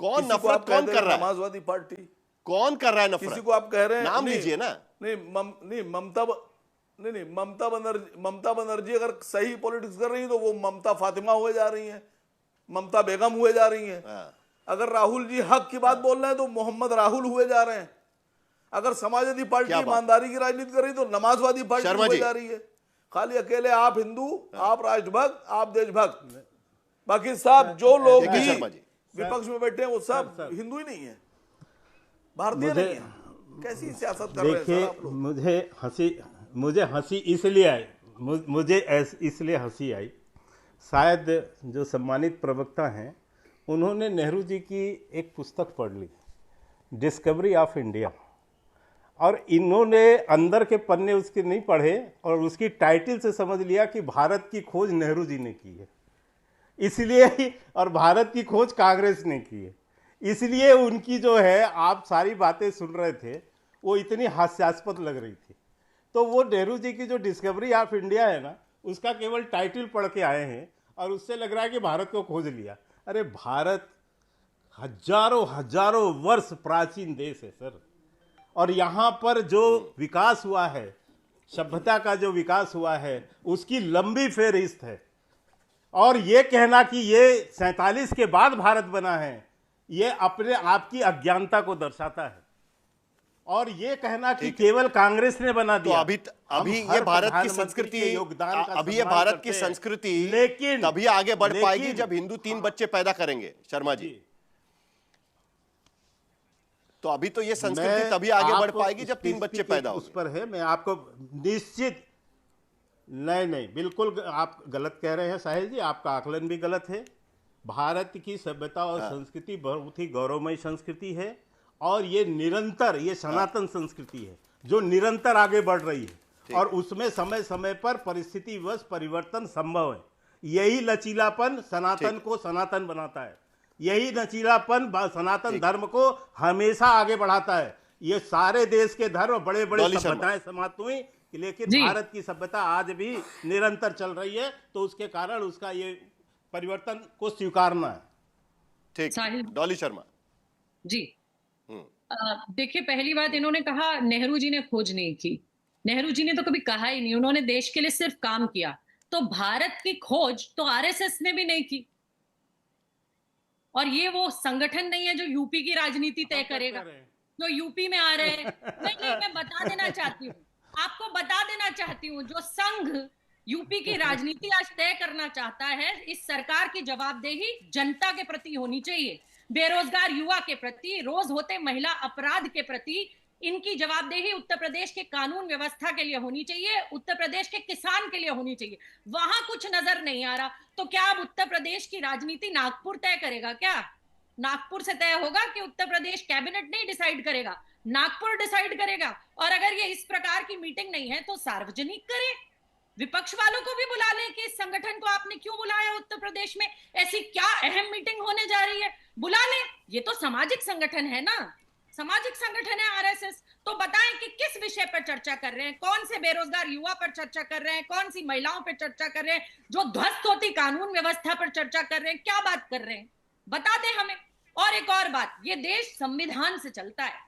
कौन नफरत कौन कर रहा है? समाजवादी पार्टी कौन कर रहा है नफरत? किसी को आप कह रहे हैं, नाम लीजिए ना। नहीं ममता बनर्जी अगर सही पॉलिटिक्स कर रही है तो वो ममता फातिमा हुए जा रही हैं, ममता बेगम हुए जा रही हैं। अगर राहुल जी हक की बात बोल रहे हैं तो मोहम्मद राहुल हुए जा रहे हैं। अगर समाजवादी पार्टी ईमानदारी की राजनीति कर रही है तो नमाजवादी पार्टी हुए जा रही है। खाली अकेले आप हिंदू, आप राष्ट्रभक्त, आप देशभक्त, बाकी सब जो लोग भी विपक्ष में बैठे हैं वो सब हिंदू ही नहीं है, भारतीय नहीं है। कैसी सियासत कर रहे हैं सर आप लोग? मुझे हंसी इसलिए आई, इसलिए हंसी आई, शायद जो सम्मानित प्रवक्ता हैं उन्होंने नेहरू जी की एक पुस्तक पढ़ ली, डिस्कवरी ऑफ इंडिया, और इन्होंने अंदर के पन्ने उसके नहीं पढ़े और उसकी टाइटल से समझ लिया कि भारत की खोज नेहरू जी ने की है, इसलिए ही, और भारत की खोज कांग्रेस ने की है, इसलिए उनकी जो है आप सारी बातें सुन रहे थे वो इतनी हास्यास्पद लग रही थी। तो वो नेहरू जी की जो डिस्कवरी ऑफ इंडिया है ना, उसका केवल टाइटल पढ़ के आए हैं और उससे लग रहा है कि भारत को खोज लिया। अरे भारत हजारों वर्ष प्राचीन देश है सर, और यहाँ पर जो विकास हुआ है, सभ्यता का जो विकास हुआ है, उसकी लंबी फेहरिस्त है। और ये कहना कि ये 47 के बाद भारत बना है, ये अपने आप की अज्ञानता को दर्शाता है। और ये कहना कि केवल कांग्रेस ने बना दिया, तो अभी ये भारत की संस्कृति, अभी ये भारत की संस्कृति लेकिन तभी आगे बढ़ पाएगी जब हिंदू 3 बच्चे पैदा करेंगे शर्मा जी। तो अभी तो ये संस्कृति तभी आगे बढ़ पाएगी जब 3 बच्चे पैदा होंगे। उस पर है, मैं आपको निश्चित नहीं बिल्कुल आप गलत कह रहे हैं साहिल जी, आपका आकलन भी गलत है। भारत की सभ्यता और संस्कृति बहुत ही गौरवमय संस्कृति है, और ये निरंतर, ये सनातन संस्कृति है जो निरंतर आगे बढ़ रही है, और उसमें समय समय पर परिस्थितिवश परिवर्तन संभव है। यही लचीलापन सनातन को सनातन बनाता है, यही लचीलापन सनातन धर्म को हमेशा आगे बढ़ाता है। ये सारे देश के धर्म बड़े बड़े सभ्यताएं समाप्त हुई, लेकिन भारत की सभ्यता आज भी निरंतर चल रही है, तो उसके कारण उसका ये परिवर्तन को स्वीकारना है। ठीक, डॉली शर्मा जी। देखिए, पहली बात, इन्होंने कहा नेहरू जी ने खोज नहीं की। नेहरू जी ने तो कभी कहा ही नहीं, उन्होंने देश के लिए सिर्फ काम किया। तो भारत की खोज तो आरएसएस ने भी नहीं की, और ये वो संगठन नहीं है जो यूपी की राजनीति तय करेगा, जो यूपी में आ रहे हैं। नहीं, मैं बता देना चाहती हूँ, आपको बता देना चाहती हूँ, जो संघ यूपी की राजनीति आज तय करना चाहता है, इस सरकार की जवाबदेही जनता के प्रति होनी चाहिए, बेरोजगार युवा के प्रति, रोज होते महिला अपराध के प्रति। इनकी जवाबदेही उत्तर प्रदेश के कानून व्यवस्था के लिए होनी चाहिए, उत्तर प्रदेश के किसान के लिए होनी चाहिए। वहां कुछ नजर नहीं आ रहा। तो क्या अब उत्तर प्रदेश की राजनीति नागपुर तय करेगा? क्या नागपुर से तय होगा कि उत्तर प्रदेश कैबिनेट नहीं डिसाइड करेगा, नागपुर डिसाइड करेगा? और अगर ये इस प्रकार की मीटिंग नहीं है तो सार्वजनिक करें, विपक्ष वालों को भी बुला लें कि इस संगठन को आपने क्यों बुलाया उत्तर प्रदेश में, ऐसी क्या अहम मीटिंग होने जा रही है, बुला लें। ये तो सामाजिक संगठन है ना, सामाजिक संगठन है आरएसएस। तो बताएं कि किस विषय पर चर्चा कर रहे हैं, कौन से बेरोजगार युवा पर चर्चा कर रहे हैं, कौन सी महिलाओं पर चर्चा कर रहे हैं, जो ध्वस्त होती कानून व्यवस्था पर चर्चा कर रहे हैं, क्या बात कर रहे हैं, बता दें हमें। और एक और बात, ये देश संविधान से चलता है,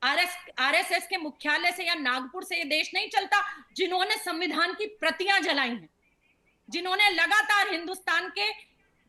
आरएसएस के मुख्यालय से या नागपुर से ये देश नहीं चलता। जिन्होंने संविधान की प्रतियां जलाई हैं, जिन्होंने लगातार हिंदुस्तान के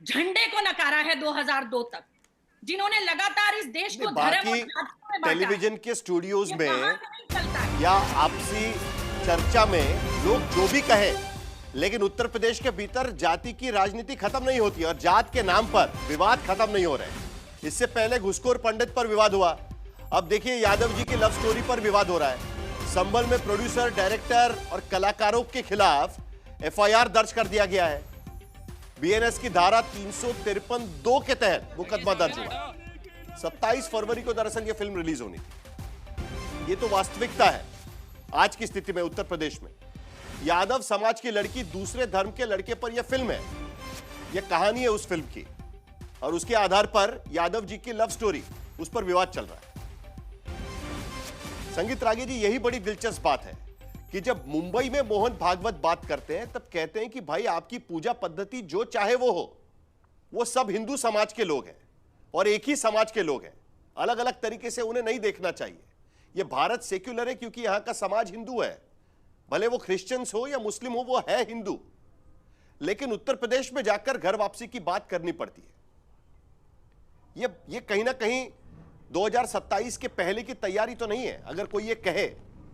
झंडे को नकारा है 2002 तक, जिन्होंने लगातार इस देश को धर्म और जातियों में बांटा, टेलीविजन के स्टूडियोज में या आपसी चर्चा में लोग जो भी कहे, लेकिन उत्तर प्रदेश के भीतर जाति की राजनीति खत्म नहीं होती और जात के नाम पर विवाद खत्म नहीं हो रहे। इससे पहले घुसखोर पंडित पर विवाद हुआ, अब देखिए यादव जी की लव स्टोरी पर विवाद हो रहा है। संभल में प्रोड्यूसर, डायरेक्टर और कलाकारों के खिलाफ एफआईआर दर्ज कर दिया गया है। बीएनएस की धारा 353(2) के तहत मुकदमा दर्ज हुआ। 27 फरवरी को दरअसल यह फिल्म रिलीज होनी थी। ये तो वास्तविकता है आज की स्थिति में उत्तर प्रदेश में। यादव समाज की लड़की दूसरे धर्म के लड़के पर यह फिल्म है, यह कहानी है उस फिल्म की, और उसके आधार पर यादव जी की लव स्टोरी, उस पर विवाद चल रहा है। संगीत रागी जी, यही बड़ी दिलचस्प बात है कि जब मुंबई में मोहन भागवत बात करते हैं तब कहते हैं कि भाई आपकी पूजा पद्धति जो चाहे वो हो, वो सब हिंदू समाज के लोग हैं, और एक ही समाज के लोग हैं। अलग अलग तरीके से उन्हें नहीं देखना चाहिए। यह भारत सेक्युलर है क्योंकि यहां का समाज हिंदू है, भले वो क्रिश्चियंस हो या मुस्लिम हो, वो है हिंदू। लेकिन उत्तर प्रदेश में जाकर घर वापसी की बात करनी पड़ती है। ये कहीं ना कहीं 2027 के पहले की तैयारी तो नहीं है। अगर कोई ये कहे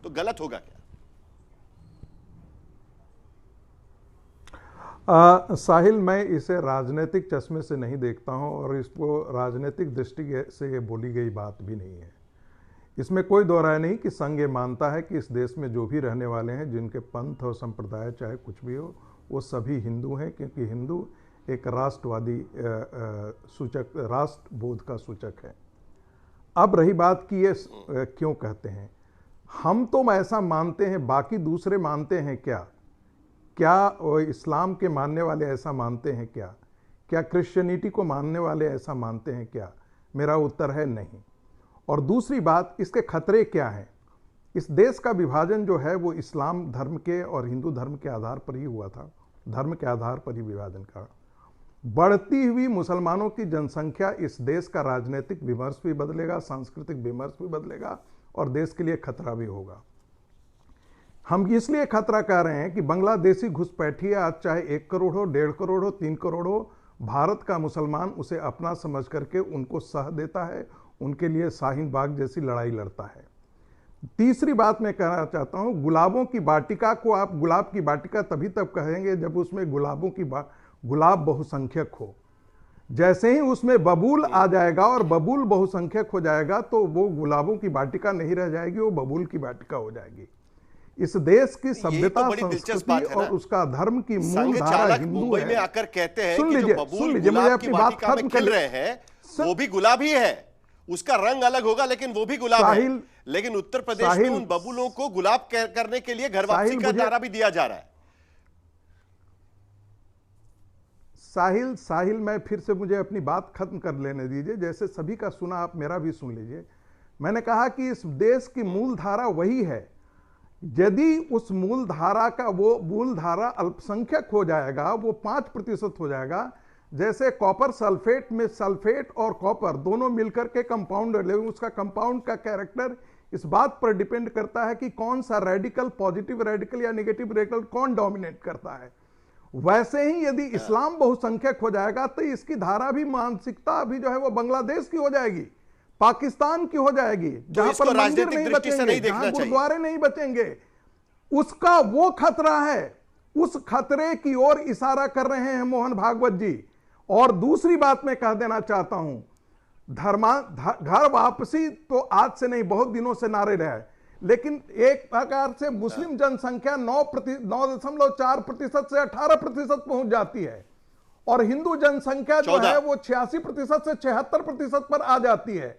तो गलत होगा क्या? साहिल, मैं इसे राजनीतिक चश्मे से नहीं देखता हूं और इसको राजनीतिक दृष्टि से ये बोली गई बात भी नहीं है। इसमें कोई दो राय नहीं कि संघ ये मानता है कि इस देश में जो भी रहने वाले हैं, जिनके पंथ और संप्रदाय चाहे कुछ भी हो, वो सभी हिंदू हैं, क्योंकि हिंदू एक राष्ट्रवादी सूचक, राष्ट्रबोध का सूचक है। अब रही बात कि ये क्यों कहते हैं, हम तो ऐसा मानते हैं, बाकी दूसरे मानते हैं क्या? क्या इस्लाम के मानने वाले ऐसा मानते हैं क्या? क्या क्रिश्चियनिटी को मानने वाले ऐसा मानते हैं क्या? मेरा उत्तर है नहीं। और दूसरी बात, इसके खतरे क्या हैं? इस देश का विभाजन जो है वो इस्लाम धर्म के और हिंदू धर्म के आधार पर ही हुआ था, धर्म के आधार पर ही विभाजन का। बढ़ती हुई मुसलमानों की जनसंख्या इस देश का राजनीतिक विमर्श भी बदलेगा, सांस्कृतिक विमर्श भी बदलेगा और देश के लिए खतरा भी होगा। हम इसलिए खतरा कह रहे हैं कि बांग्लादेशी घुसपैठिया आज चाहे 1 करोड़ हो, 1.5 करोड़ हो, 3 करोड़ हो, भारत का मुसलमान उसे अपना समझ करके उनको सह देता है, उनके लिए शाहीन बाग जैसी लड़ाई लड़ता है। तीसरी बात मैं कहना चाहता हूं, गुलाबों की वाटिका को आप गुलाब की वाटिका तभी तक कहेंगे जब उसमें गुलाब बहुसंख्यक हो। जैसे ही उसमें बबूल आ जाएगा और बबूल बहुसंख्यक हो जाएगा तो वो गुलाबों की वाटिका नहीं रह जाएगी, वो बबूल की वाटिका हो जाएगी। इस देश की सभ्यता, संस्कृति और उसका धर्म की मूल धारा हिंदू मुंबई है। में आकर कहते हैं सुन कि लीजिए, जो बबूल सुन लीजिए, मुझे गुलाब अपनी की बात वाटिका में खत्म खिल कर रहे हैं, वो भी गुलाब ही है, उसका रंग अलग होगा लेकिन वो भी गुलाब है। लेकिन उत्तर प्रदेश में उन बबूलों को गुलाब करने के लिए घर वापसी का नारा भी दिया जा रहा है। साहिल, मैं फिर से, मुझे अपनी बात खत्म कर लेने दीजिए। जैसे सभी का सुना, आप मेरा भी सुन लीजिए। मैंने कहा कि इस देश की मूल धारा वही है। यदि उस मूल धारा का, वो मूल धारा अल्पसंख्यक हो जाएगा, वो 5% हो जाएगा, जैसे कॉपर सल्फेट में सल्फेट और कॉपर दोनों मिलकर के कंपाउंड, लेकिन उसका कंपाउंड का कैरेक्टर इस बात पर डिपेंड करता है कि कौन सा रेडिकल, पॉजिटिव रेडिकल या नेगेटिव रेडिकल कौन डोमिनेट करता है। वैसे ही यदि इस्लाम बहुसंख्यक हो जाएगा तो इसकी धारा भी, मानसिकता भी जो है वो बांग्लादेश की हो जाएगी, पाकिस्तान की हो जाएगी, जहां पर मंदिर नहीं बचेंगे, जहां गुरुद्वारे नहीं बचेंगे। उसका वो खतरा है, उस खतरे की ओर इशारा कर रहे हैं मोहन भागवत जी। और दूसरी बात मैं कह देना चाहता हूं, घर वापसी तो आज से नहीं, बहुत दिनों से नारे रहे, लेकिन एक प्रकार से मुस्लिम जनसंख्या 9.4% से 18% पहुंच जाती है और हिंदू जनसंख्या जो है वो 86% से 76% पर आ जाती है।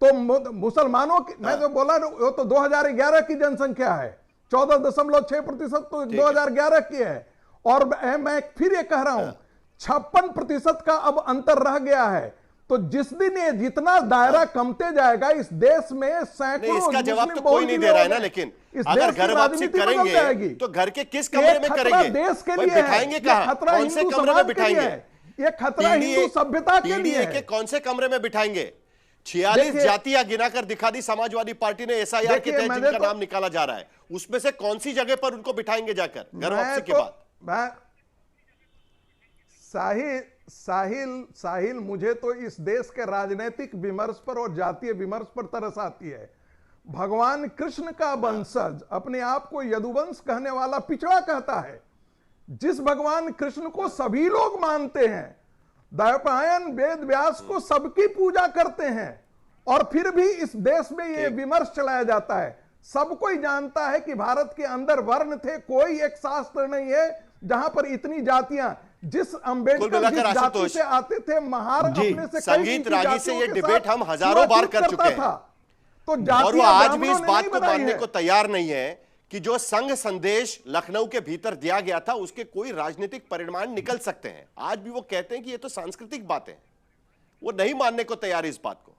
तो मुसलमानों की, मैं जो बोला वो तो 2011 की जनसंख्या है, 14.6% तो 2011 की है। और मैं फिर ये कह रहा हूं, 56% का अब अंतर रह गया है। तो जिस दिन ये जितना दायरा कमते जाएगा इस देश में, सैकड़ों, इसका जवाब तो कोई नहीं दे रहा है ना। लेकिन अगर घर वापसी करेंगे तो घर के किस कमरे में करेंगे? देश के लिए बिठाएंगे कहां? कौन से कमरे में बिठाएंगे? ये खतरा हिंदू सभ्यता के लिए है। कौन से कमरे में बिठाएंगे? 46 जातियां गिनाकर दिखा दी समाजवादी पार्टी ने एसआईआर के तहत जिनका नाम निकाला जा रहा है, उसमें से कौन सी जगह पर उनको बिठाएंगे जाकर घर वापसी के बाद? साहिल, मुझे तो इस देश के राजनीतिक विमर्श पर और जातीय विमर्श पर तरस आती है। भगवान कृष्ण का वंशज अपने आप को यदुवंश कहने वाला पिछड़ा कहता है। जिस भगवान कृष्ण को सभी लोग मानते हैं, द्वैपायन वेद व्यास को सबकी पूजा करते हैं, और फिर भी इस देश में यह विमर्श चलाया जाता है। सब कोई जानता है कि भारत के अंदर वर्ण थे, कोई एक शास्त्र नहीं है जहां पर इतनी जातियां, जिस अंबेडकर जिस जाति से आते थे, महार अपने से संगीत रागी से ये डिबेट हम हजारों बार कर चुके हैं, तो और वो आज भी इस बात को मानने को तैयार नहीं है कि जो संघ संदेश लखनऊ के भीतर दिया गया था उसके कोई राजनीतिक परिणाम निकल सकते हैं। आज भी वो कहते हैं कि ये तो सांस्कृतिक बातें हैं, वो नहीं मानने को तैयार इस बात को।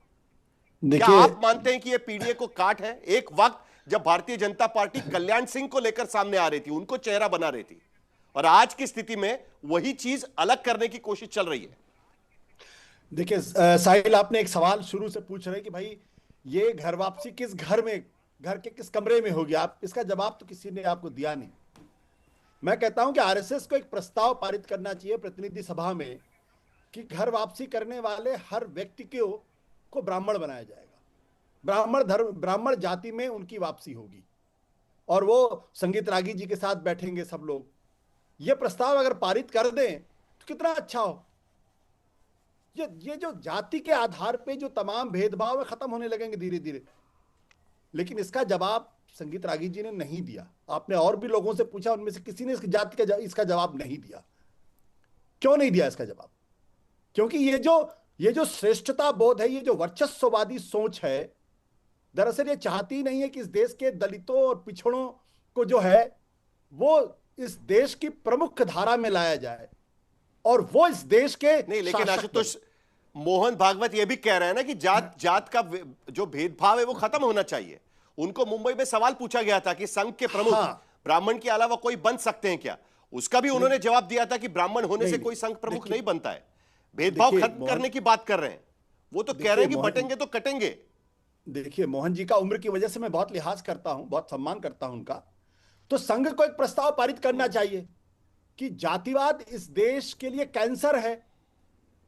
क्या आप मानते हैं कि ये पीडीए को काट है? एक वक्त जब भारतीय जनता पार्टी कल्याण सिंह को लेकर सामने आ रही थी, उनको चेहरा बना रही थी, और आज की स्थिति में वही चीज अलग करने की कोशिश चल रही है। देखिए साहिल, आपने एक सवाल शुरू से पूछ रहे कि भाई ये घर वापसी किस घर में, घर के किस कमरे में होगी, आप इसका जवाब तो किसी ने आपको दिया नहीं। मैं कहता हूं कि आरएसएस को एक प्रस्ताव पारित करना चाहिए प्रतिनिधि सभा में कि घर वापसी करने वाले हर व्यक्ति को ब्राह्मण बनाया जाएगा, ब्राह्मण जाति में उनकी वापसी होगी और वो संगीत रागी जी के साथ बैठेंगे सब लोग। ये प्रस्ताव अगर पारित कर दें तो कितना अच्छा हो। ये जो जाति के आधार पे जो तमाम भेदभाव है खत्म होने लगेंगे धीरे धीरे। लेकिन इसका जवाब संगीत रागी जी ने नहीं दिया। आपने और भी लोगों से पूछा, उनमें से किसी ने इसका जवाब नहीं दिया। क्यों नहीं दिया इसका जवाब? क्योंकि ये जो श्रेष्ठता बोध है, ये जो वर्चस्ववादी सोच है, दरअसल ये चाहती नहीं है कि इस देश के दलितों और पिछड़ों को जो है वो इस देश की प्रमुख धारा में लाया जाए और वो इस देश के नहीं। लेकिन आशुतोष, मोहन भागवत ये भी कह रहे हैं ना कि जात का जो भेदभाव है वो खत्म होना चाहिए। उनको मुंबई में सवाल पूछा गया था कि संघ के प्रमुख ब्राह्मण के अलावा कोई बन सकते हैं क्या? उसका भी उन्होंने जवाब दिया था कि ब्राह्मण होने से कोई संघ प्रमुख नहीं बनता है। भेदभाव खत्म करने की बात कर रहे हैं। वो तो कह रहे हैं कि बटेंगे तो कटेंगे। देखिए, मोहन जी का उम्र की वजह से मैं बहुत लिहाज करता हूं, बहुत सम्मान करता हूं उनका। तो संघ को एक प्रस्ताव पारित करना चाहिए कि जातिवाद इस देश के लिए कैंसर है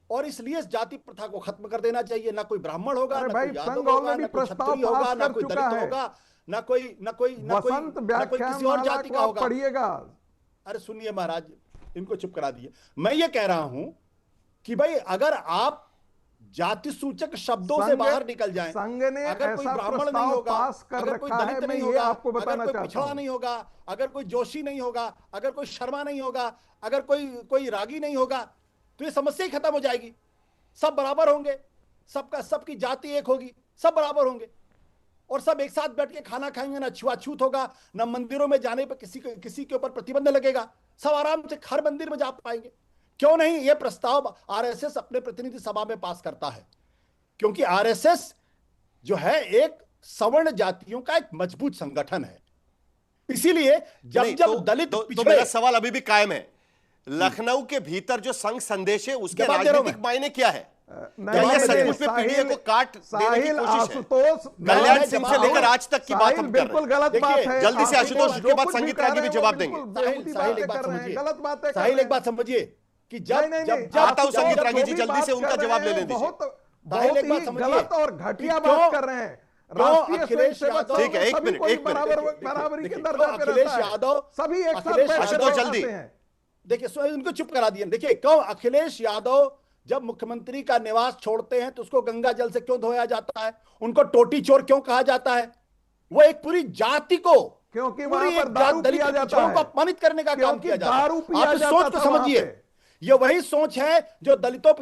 और इसलिए इस जाति प्रथा को खत्म कर देना चाहिए। ना कोई ब्राह्मण होगा, ना कोई यादव होगा, ना कोई क्षत्रिय होगा, ना कोई दलित होगा, ना कोई किसी और जाति का होगा। पढ़िएगा। अरे सुनिए महाराज, इनको चुप करा दिए। मैं ये कह रहा हूं कि भाई अगर आप जाति सूचक शब्दों से बाहर निकल जाएं, अगर कोई ब्राह्मण नहीं होगा, अगर कोई दलित नहीं होगा, अगर कोई पिछड़ा नहीं होगा, अगर कोई जोशी नहीं होगा, अगर कोई शर्मा नहीं होगा, अगर कोई रागी नहीं होगा, तो ये समस्या ही खत्म हो जाएगी। सब बराबर होंगे, सबकी जाति एक होगी, सब बराबर होंगे और सब एक साथ बैठ के खाना खाएंगे। ना छुआछूत होगा, ना मंदिरों में जाने पर किसी के ऊपर प्रतिबंध लगेगा। सब आराम से हर मंदिर में जा पाएंगे। क्यों नहीं ये प्रस्ताव आरएसएस अपने प्रतिनिधि सभा में पास करता है? क्योंकि आरएसएस जो है एक सवर्ण जातियों का एक मजबूत संगठन है। इसीलिए जब दलित तो मेरा सवाल अभी भी कायम है। लखनऊ के भीतर जो संघ संदेश है उसके राजनीतिक मायने क्या है? सचमुच में पीडीए को काट देने की कोशिश है? कल्याण सिंह से लेकर आज तक की बात हम कर रहे हैं। गलत बात है। जल्दी से आशुतोष, उसके बाद संगीत रागी भी जवाब देंगे। साहिल एक बात समझिए कि जब आता हूं संगीत रागी जी, जल्दी से उनका जवाब ले लें। बहुत ही गलत और घटिया बात कर रहे हैं। अखिलेश यादव, ठीक है, एक मिनट बराबरी के दर्जा पे अखिलेश रहता है। यादव, सभी एक साथ आशुतोष जल्दी देखिए उनको चुप करा दिया। देखिए क्यों अखिलेश यादव जब मुख्यमंत्री का निवास छोड़ते हैं तो उसको गंगा जल से क्यों धोया जाता है? उनको टोटी चोर क्यों कहा जाता है? वो एक पूरी जाति को, क्योंकि वहां पर दारू पिया जाता है, अपमानित करने का काम किया जाता है। दारू पिया जाता सोच को समझिए, ये वही सोच है जो दलितों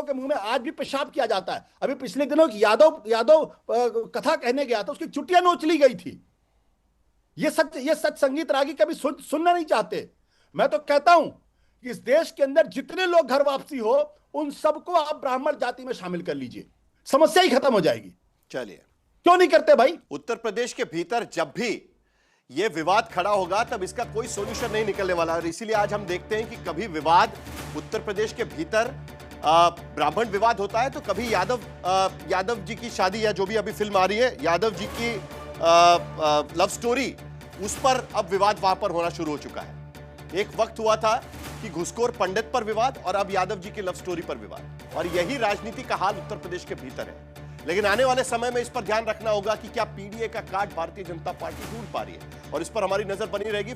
के मुंह में आज भी पेशाब किया जाता है। अभी पिछले दिनों की यादव कथा कहने गया था, उसकी चुटिया नोच ली गई थी। ये सच संगीत रागी कभी सुनना नहीं चाहते। मैं तो कहता हूं कि इस देश के अंदर जितने लोग घर वापसी हो उन सबको आप ब्राह्मण जाति में शामिल कर लीजिए, समस्या ही खत्म हो जाएगी। चलिए, क्यों नहीं करते भाई? उत्तर प्रदेश के भीतर जब भी यह विवाद खड़ा होगा तब इसका कोई सॉल्यूशन नहीं निकलने वाला, और इसीलिए आज हम देखते हैं कि कभी विवाद उत्तर प्रदेश के भीतर ब्राह्मण विवाद होता है, तो कभी यादव जी की शादी या जो भी अभी फिल्म आ रही है यादव जी की लव स्टोरी, उस पर अब विवाद वहां पर होना शुरू हो चुका है। एक वक्त हुआ था कि घुसखोर पंडित पर विवाद और अब यादव जी की लव स्टोरी पर विवाद, और यही राजनीति का हाल उत्तर प्रदेश के भीतर है। लेकिन आने वाले समय में इस पर ध्यान रखना होगा कि क्या पीडीए का काट भारतीय जनता पार्टी ढूंढ पा रही है, और इस पर हमारी नजर बनी रहेगी।